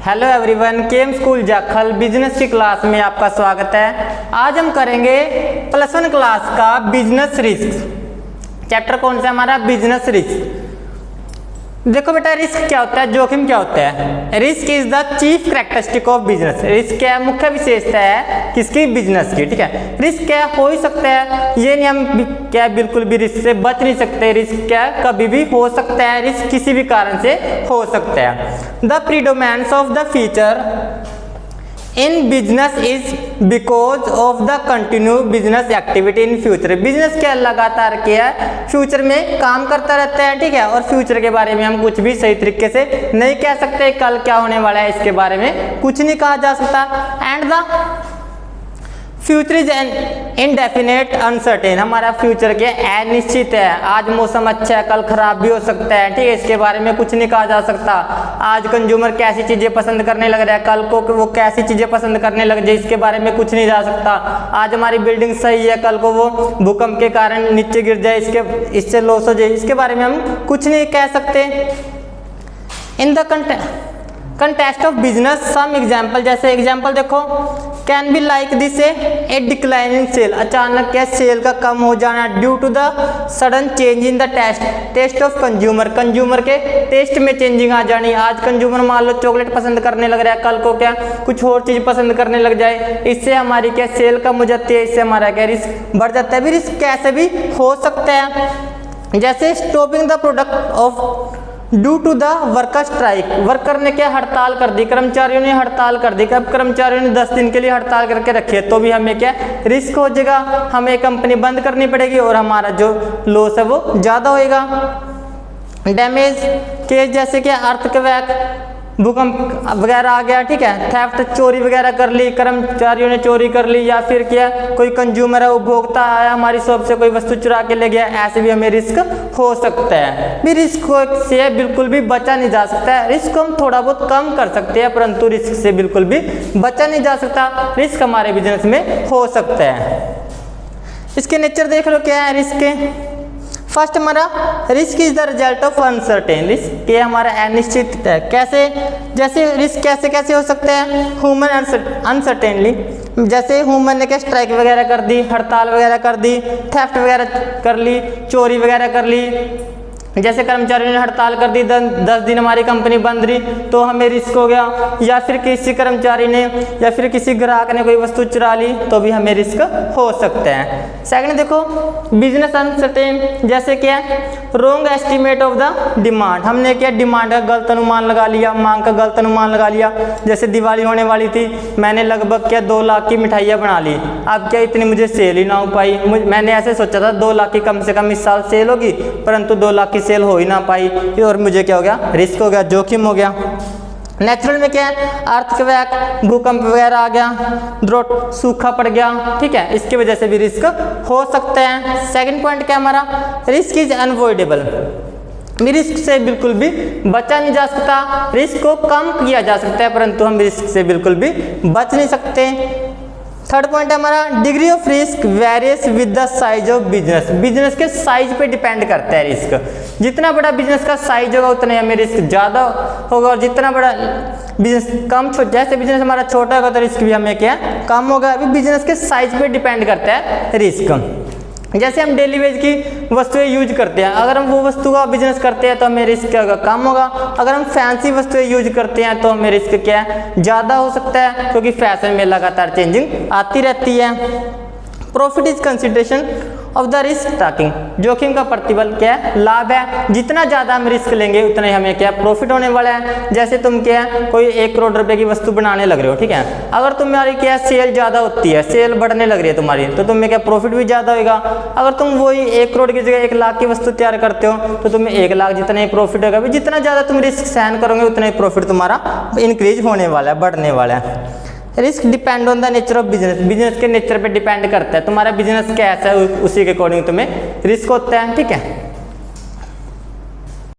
Hello everyone, केम school Jakhal business की class में आपका स्वागत है। आज हम करेंगे +1 क्लास का बिजनेस रिस्क। चैप्टर कौन सा हमारा? Business risk. देखो बेटा, रिस्क क्या होता है, जोखिम क्या होता है? Risk is the chief characteristic of business. Risk क्या है? मुख्य विशेषता है किसकी? बिजनेस की। ठीक है, रिस्क क्या हो ही सकता है, ये नहीं हम क्या बिल्कुल भी रिस्क से बच नहीं सकते। रिस्क क्या है? कभी भी हो सकता है, रिस्क किसी भी कारण से हो सकता है। The predominance of the feature in business is because of the continue business activity in future. Business क्या लगातार क्या है, फ्यूचर में काम करता रहता है। ठीक है, और फ्यूचर के बारे में हम कुछ भी सही तरीके से नहीं कह सकते। कल क्या होने वाला है इसके बारे में कुछ नहीं कहा जा सकता। And the future is indefinite uncertain. हमारा फ्यूचर क्या अनिश्चित है। आज मौसम अच्छा है, कल खराब भी हो सकता है। ठीक है, इसके बारे में कुछ नहीं कहा जा सकता। आज कंज्यूमर कैसी चीजें पसंद करने लग रहा है, कल को वो कैसी चीजें पसंद करने लग जाए, इसके बारे में कुछ नहीं जा सकता। आज हमारी बिल्डिंग सही है, कल को वो भूकंप के कारण नीचे गिर जाए, इससे लॉस हो जाए, इसके बारे में हम कुछ नहीं कह सकते। In the context of business some example, जैसे एग्जाम्पल देखो, can be like this a declining sale. अचानक क्या सेल का कम हो जाना due to the sudden change in the taste of consumer. Consumer के टेस्ट में चेंजिंग आ जानी। आज कंज्यूमर मान लो चॉकलेट पसंद करने लग रहा है, कल को क्या कुछ और चीज पसंद करने लग जाए, इससे हमारी क्या सेल कम हो जाती है, इससे हमारा क्या रिस्क बढ़ जाता है। भी रिस्क कैसे भी हो सकता है, जैसे stopping the product of due to the worker strike. Worker ने क्या हड़ताल कर दी, कर्मचारियों ने हड़ताल कर दी। अब कर्मचारियों ने 10 दिन के लिए हड़ताल करके रखी है, तो भी हमें क्या रिस्क हो जाएगा, हमें कंपनी बंद करनी पड़ेगी और हमारा जो लॉस है वो ज़्यादा होएगा। डैमेज केस, जैसे कि अर्थक्वेक, भूकंप वगैरह आ गया। ठीक है, थेफ्ट, चोरी वगैरह कर ली, कर्मचारियों ने चोरी कर ली, या फिर क्या कोई कंज्यूमर है, उपभोक्ता आया हमारी शॉप से कोई वस्तु चुरा के ले गया, ऐसे भी हमें रिस्क हो सकता है। भी रिस्क से बिल्कुल भी बचा नहीं जा सकता है। रिस्क हम थोड़ा बहुत कम कर सकते हैं, परंतु रिस्क से बिल्कुल भी बचा नहीं जा सकता। रिस्क हमारे बिजनेस में हो सकता है। इसके नेचर देख लो क्या है रिस्क के। फर्स्ट हमारा risk is the result of uncertain. Risk के हमारा अनिश्चित है। कैसे? जैसे रिस्क कैसे कैसे हो सकते हैं? ह्यूमन अनसर्टेनली, जैसे ह्यूमन ने क्या स्ट्राइक वगैरह कर दी, हड़ताल वगैरह कर दी, थेफ्ट वगैरह कर ली, चोरी वगैरह कर ली। जैसे कर्मचारियों ने हड़ताल कर दी, 10 दिन हमारी कंपनी बंद रही, तो हमें रिस्क हो गया। या फिर किसी कर्मचारी ने या फिर किसी ग्राहक ने कोई वस्तु चुरा ली, तो भी हमें रिस्क हो सकता है। सेकंड देखो, बिजनेस अनसर्टेन, जैसे क्या wrong estimate of the demand. हमने क्या डिमांड का गलत अनुमान लगा लिया, मांग का गलत अनुमान लगा लिया। जैसे दिवाली होने वाली थी, मैंने लगभग क्या 2 लाख की मिठाइयाँ बना ली। अब क्या इतनी मुझे सेल ही ना हो पाई। मैंने ऐसे सोचा था 2 लाख की कम से कम इस साल सेल होगी, परंतु 2 लाख सेल हो ही ना पाई, और मुझे क्या हो गया? रिस्क हो गया, जोखिम हो गया। नेचुरल में क्या है? अर्थक्वेक, भूकंप वगैरह आ गया, द्रोट, सूखा पड़ गया। ठीक है, इसकी वजह से भी रिस्क हो सकता है। सेकंड पॉइंट क्या हमारा? Risk is unavoidable. रिस्क से बिल्कुल भी बचा नहीं जा सकता। रिस्क को कम किया जा सकता है, परंतु हम रिस्क से बिल्कुल भी बच नहीं सकते। थर्ड पॉइंट है हमारा degree of risk various with the size of business. Business के साइज पे डिपेंड करता है रिस्क। जितना बड़ा बिजनेस का साइज होगा उतना हमें रिस्क ज़्यादा होगा, और जितना बड़ा बिजनेस कम जैसे बिजनेस हमारा छोटा होगा तो रिस्क भी हमें क्या कम होगा। अभी बिजनेस के साइज पे डिपेंड करता है रिस्क। जैसे हम डेली वेज की वस्तुएं यूज करते हैं, अगर हम वो वस्तु का बिजनेस करते हैं तो हमें रिस्क क्या होगा? कम होगा। अगर हम फैंसी वस्तुएं यूज करते हैं तो हमें रिस्क क्या है? ज़्यादा हो सकता है, क्योंकि फैशन में लगातार चेंजिंग आती रहती है। Profit is consideration of the risk taking. जोखिम का प्रतिफल क्या है? लाभ है। जितना ज़्यादा हम रिस्क लेंगे उतना ही हमें क्या प्रॉफिट होने वाला है। जैसे तुम क्या है कोई 1 करोड़ रुपए की वस्तु बनाने लग रहे हो, ठीक है, अगर तुम्हारी क्या सेल ज़्यादा होती है, सेल बढ़ने लग रही है तुम्हारी, तो तुम्हें क्या प्रॉफिट भी ज़्यादा होगा। अगर तुम वही 1 करोड़ की जगह 1 लाख की वस्तु तैयार करते हो तो तुम्हें 1 लाख जितना ही प्रॉफिट होगा। जितना ज़्यादा तुम रिस्क सहन करोगे उतना ही प्रॉफिट तुम्हारा इंक्रीज होने वाला है, बढ़ने वाला है। Risk depend on the nature of business. Business के नेचर पे डिपेंड करता है, तुम्हारा बिजनेस कैसा है उसी के अकॉर्डिंग तुम्हें रिस्क होता है। ठीक है।